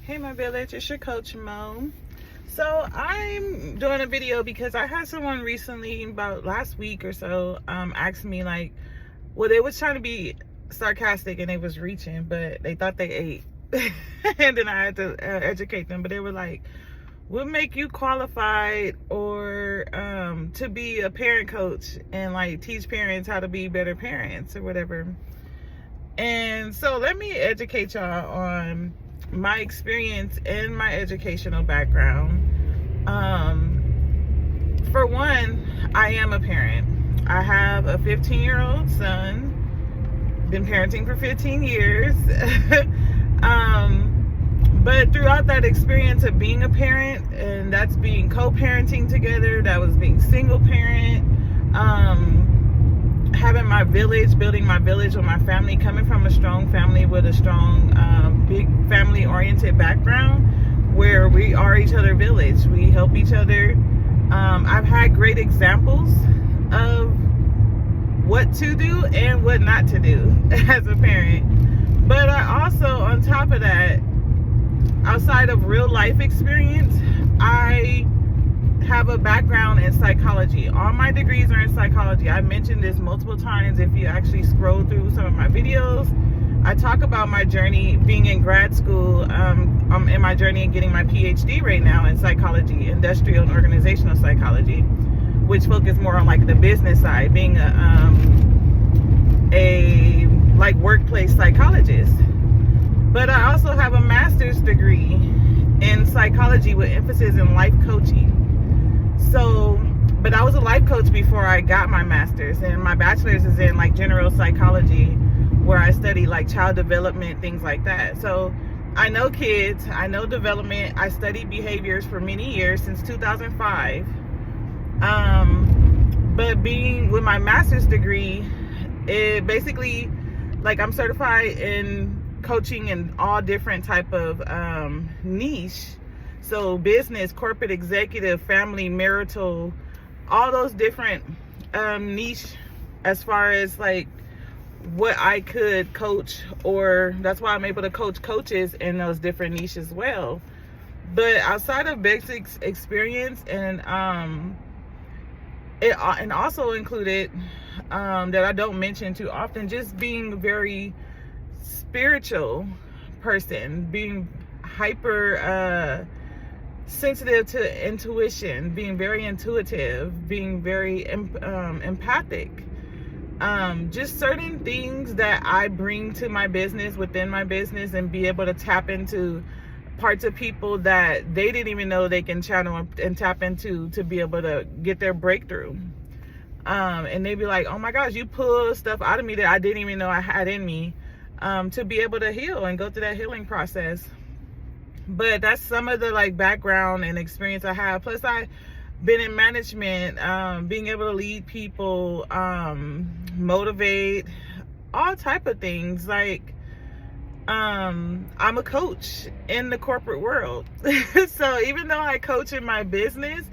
Hey my village, it's your coach Mo. So I'm doing a video because I had someone recently, about last week or so, ask me like, well, they was trying to be sarcastic and they was reaching, but they thought they ate. And then I had to educate them, but they were like, what make you qualified or to be a parent coach and like teach parents how to be better parents or whatever. And so let me educate y'all on my experience and my educational background. For one, I am a parent. I have a 15-year-old son, been parenting for 15 years. But throughout that experience of being a parent, and that's being co-parenting together, that was being single parent, having my village, building my village with my family, coming from a strong family with a strong, big family-oriented background where we are each other's village. We help each other. I've had great examples of what to do and what not to do as a parent. But I also, on top of that, outside of real life experience, I have a background in psychology. All my degrees are in psychology. I mentioned this multiple times. If you actually scroll through some of my videos, I talk about my journey being in grad school. I'm in my journey in getting my PhD right now in psychology, industrial and organizational psychology, which focus more on like the business side, being a like workplace psychologist. But I also have a master's degree in psychology with emphasis in life coaching. So, but I was a life coach before I got my master's, and my bachelor's is in like general psychology, where I study like child development, things like that. So I know kids, I know development. I studied behaviors for many years, since 2005. But being with my master's degree, it basically, like, I'm certified in coaching in all different type of niche. So business, corporate, executive, family, marital, all those different niche as far as like what I could coach, or that's why I'm able to coach coaches in those different niches as well. But outside of basic experience, and it also included that I don't mention too often, just being very spiritual person, being hyper sensitive to intuition, being very intuitive, being very empathic. Just certain things that I bring to my business, within my business, and be able to tap into parts of people that they didn't even know they can channel and tap into to be able to get their breakthrough. And they'd be like, oh my gosh, you pull stuff out of me that I didn't even know I had in me, to be able to heal and go through that healing process. But that's some of the like background and experience I have. Plus I've been in management, being able to lead people, motivate, all type of things. Like, I'm a coach in the corporate world. So even though I coach in my business,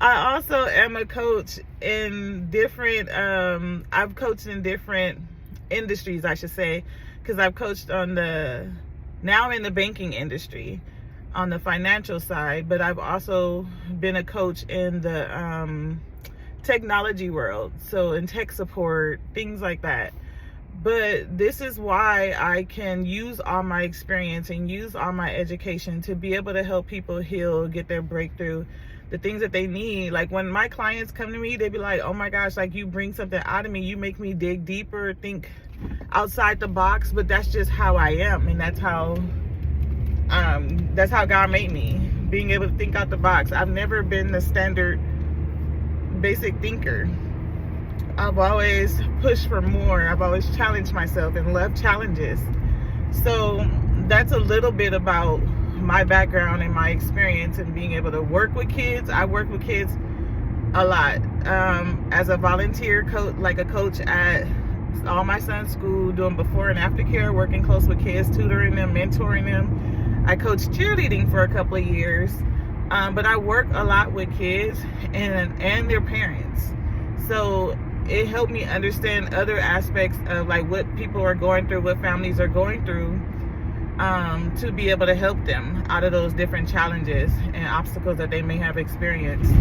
I also am a coach in different, I've coached in different industries, I should say, because I've coached now in the banking industry, on the financial side, but I've also been a coach in the technology world, so in tech support, things like that. But this is why I can use all my experience and use all my education to be able to help people heal, get their breakthrough, the things that they need. Like when my clients come to me, they be like, oh my gosh, like you bring something out of me, you make me dig deeper, think outside the box. But that's just how I am, and that's how God made me, being able to think out the box. I've never been the standard basic thinker. I've always pushed for more. I've always challenged myself and loved challenges. So that's a little bit about my background and my experience in being able to work with kids. I work with kids a lot, as a volunteer coach, like a coach at all my son's school, doing before and after care, working close with kids, tutoring them, mentoring them. I coached cheerleading for a couple of years, but I work a lot with kids and their parents. So it helped me understand other aspects of like what people are going through, what families are going through, to be able to help them out of those different challenges and obstacles that they may have experienced.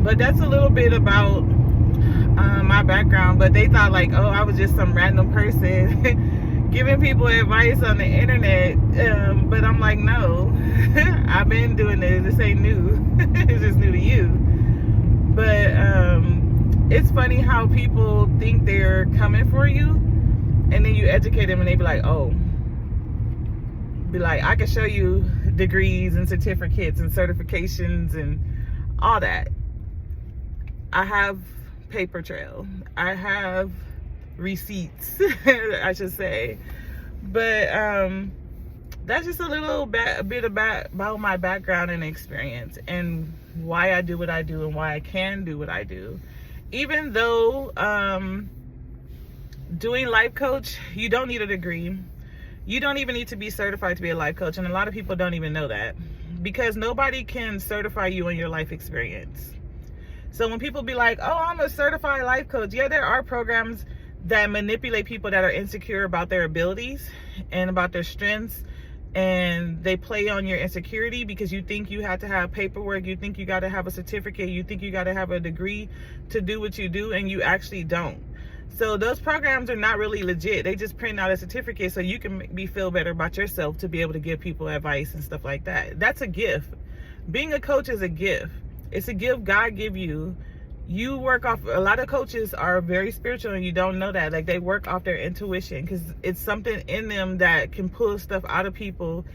But that's a little bit about my background. But they thought like, oh, I was just some random person giving people advice on the internet. But I'm like, no, I've been doing this. This ain't new. It's just new to you. But it's funny how people think they're coming for you, and then you educate them and they be like, oh, I can show you degrees and certificates and certifications and all that. I have paper trail. I have receipts, I should say. But that's just a little bit about my background and experience and why I do what I do and why I can do what I do. Even though doing life coach, you don't need a degree. You don't even need to be certified to be a life coach. And a lot of people don't even know that, because nobody can certify you on your life experience. So when people be like, oh, I'm a certified life coach. Yeah, there are programs that manipulate people that are insecure about their abilities and about their strengths. And they play on your insecurity because you think you have to have paperwork. You think you got to have a certificate. You think you got to have a degree to do what you do. And you actually don't. So those programs are not really legit. They just print out a certificate so you can feel better about yourself to be able to give people advice and stuff like that. That's a gift. Being a coach is a gift. It's a gift God give you. You work off, a lot of coaches are very spiritual and you don't know that. Like, they work off their intuition because it's something in them that can pull stuff out of people,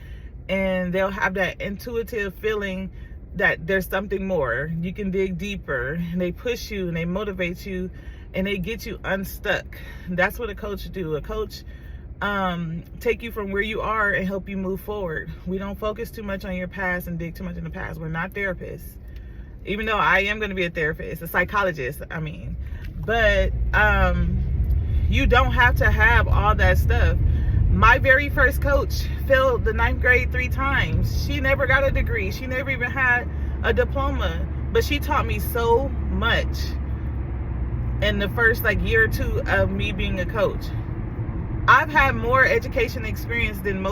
and they'll have that intuitive feeling that there's something more. You can dig deeper, and they push you and they motivate you and they get you unstuck. That's what a coach do. A coach take you from where you are and help you move forward. We don't focus too much on your past and dig too much in the past. We're not therapists. Even though I am going to be a therapist, a psychologist, I mean. But you don't have to have all that stuff. My very first coach failed the 9th grade 3 times. She never got a degree. She never even had a diploma. But she taught me so much in the first year or 2 of me being a coach. I've had more education experience than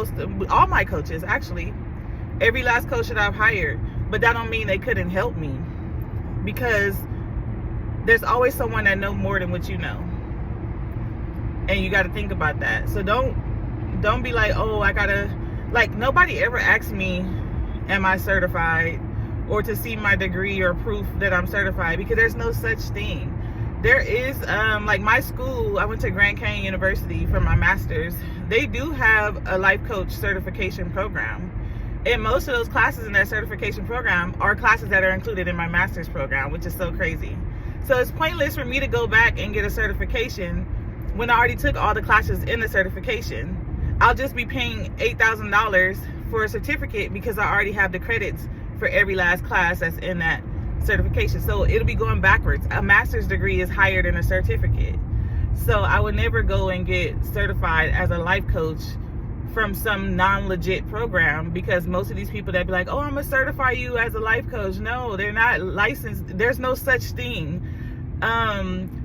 all my coaches, actually. Every last coach that I've hired. But that don't mean they couldn't help me, because there's always someone that knows more than what you know. And you got to think about that. So don't be like, oh, I gotta, nobody ever asked me, am I certified, or to see my degree or proof that I'm certified, because there's no such thing. There is, my school, I went to Grand Canyon University for my master's. They do have a life coach certification program. And most of those classes in that certification program are classes that are included in my master's program, which is so crazy. So it's pointless for me to go back and get a certification when I already took all the classes in the certification. I'll just be paying $8,000 for a certificate because I already have the credits for every last class that's in that certification. So it'll be going backwards. A master's degree is higher than a certificate. So I would never go and get certified as a life coach from some non-legit program, because most of these people that be like, oh, I'm gonna certify you as a life coach. No, they're not licensed. There's no such thing.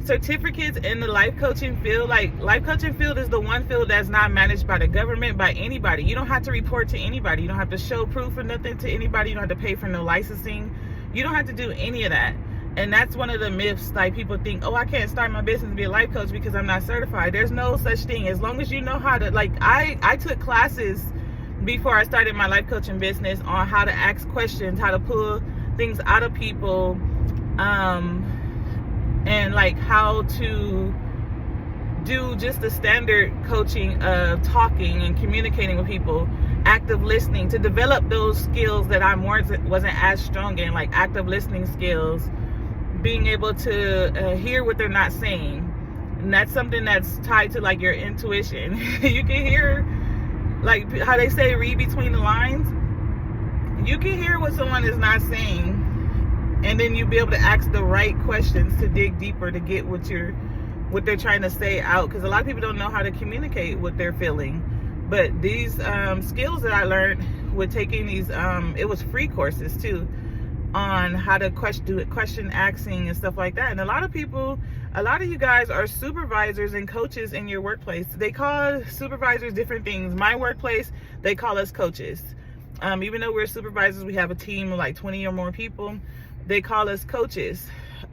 Certificates in the life coaching field, life coaching field is the one field that's not managed by the government, by anybody. You don't have to report to anybody. You don't have to show proof or nothing to anybody. You don't have to pay for no licensing. You don't have to do any of that. And that's one of the myths. People think, oh, I can't start my business and be a life coach because I'm not certified. There's no such thing. As long as you know how to, I took classes before I started my life coaching business on how to ask questions, how to pull things out of people, and how to do just the standard coaching of talking and communicating with people, active listening, to develop those skills that I wasn't as strong in, like active listening skills, being able to hear what they're not saying. And that's something that's tied to your intuition. You can hear, how they say, read between the lines. You can hear what someone is not saying, and then you'll be able to ask the right questions to dig deeper to get what they're trying to say out. Because a lot of people don't know how to communicate what they're feeling. But these skills that I learned with taking these, it was free courses too, on how to question asking and stuff like that. And a lot of people, A lot of you guys are supervisors and coaches in your workplace. They call supervisors different things. My workplace, they call us coaches. Even though we're supervisors, we have a team of like 20 or more people. They call us coaches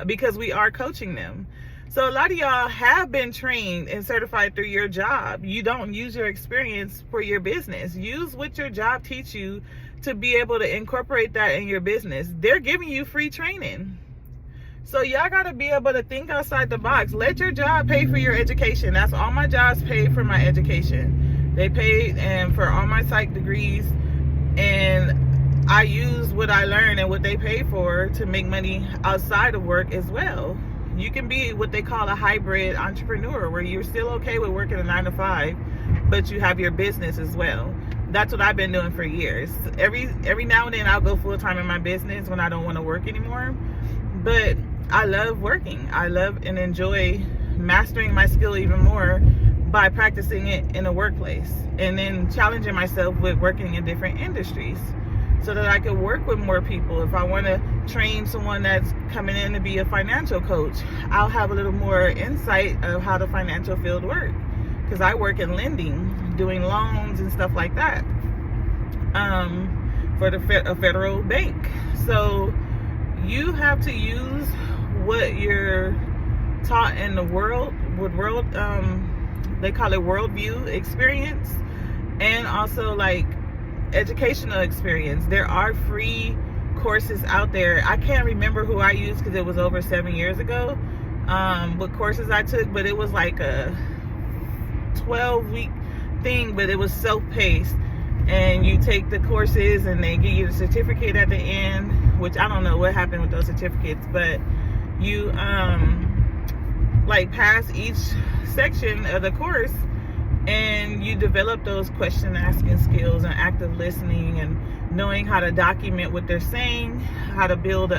because we are coaching them. So a lot of y'all have been trained and certified through your job. You don't use your experience for your business. Use what your job teach you to be able to incorporate that in your business. They're giving you free training. So y'all gotta be able to think outside the box. Let your job pay for your education. That's all my jobs pay for my education. They paid and for all my psych degrees, and I use what I learned and what they pay for to make money outside of work as well. You can be what they call a hybrid entrepreneur, where you're still okay with working a 9 to 5, but you have your business as well. That's what I've been doing for years. Every now and then I'll go full time in my business when I don't want to work anymore. But I love working. I love and enjoy mastering my skill even more by practicing it in a workplace, and then challenging myself with working in different industries, so that I could work with more people. If I want to train someone that's coming in to be a financial coach, I'll have a little more insight of how the financial field works, because I work in lending, doing loans and stuff like that, for a federal bank. So you have to use what you're taught in the world, they call it worldview experience, and also like educational experience. There are free courses out there. I can't remember who I used because it was over 7 years ago, what courses I took, but it was like a 12-week thing, but it was self-paced, and you take the courses and they give you the certificate at the end, which I don't know what happened with those certificates, but you like pass each section of the course, and you develop those question asking skills and active listening and knowing how to document what they're saying, how to build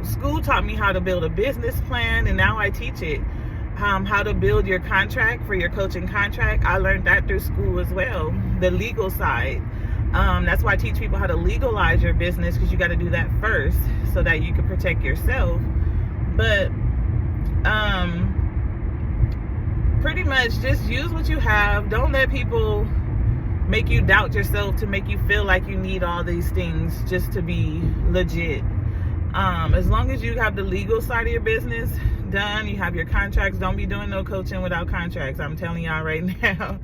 school taught me how to build a business plan, and now I teach it. How to build your contract for your coaching contract. I learned that through school as well, the legal side. That's why I teach people how to legalize your business, because you got to do that first so that you can protect yourself. But pretty much just use what you have. Don't let people make you doubt yourself to make you feel like you need all these things just to be legit. As long as you have the legal side of your business done, you have your contracts, don't be doing no coaching without contracts. I'm telling y'all right now.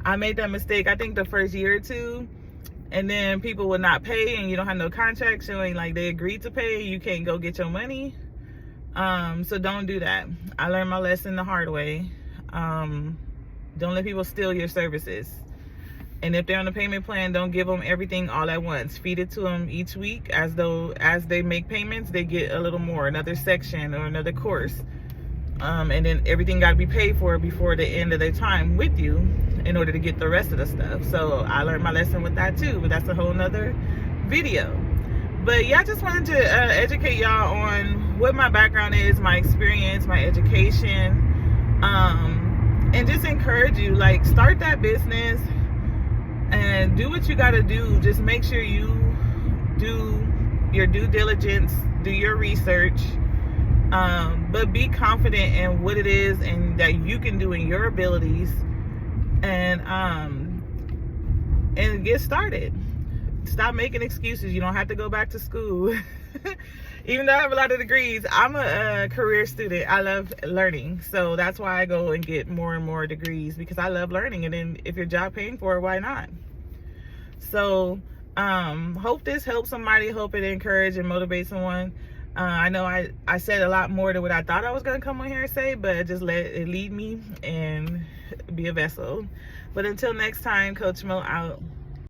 I made that mistake, I think, the first year or two, and then people would not pay, and you don't have no contract showing like they agreed to pay. You can't go get your money. So don't do that. I learned my lesson the hard way. Don't let people steal your services. And if they're on a payment plan, don't give them everything all at once. Feed it to them each week, as they make payments, they get a little more, another section or another course. And then everything got to be paid for before the end of their time with you in order to get the rest of the stuff. So I learned my lesson with that too, but that's a whole nother video. But yeah, I just wanted to educate y'all on what my background is, my experience, my education, and just encourage you, like, start that business and do what you got to do. Just make sure you do your due diligence, do your research, but be confident in what it is and that you can do in your abilities, and get started. Stop making excuses. You don't have to go back to school. Even though I have a lot of degrees, I'm a career student. I love learning. So that's why I go and get more and more degrees, because I love learning. And then if your job paying for it, why not? So hope this helps somebody. Hope it encourage and motivate someone. I know I said a lot more than what I thought I was going to come on here and say, but just let it lead me and be a vessel. But until next time, Coach Mo out.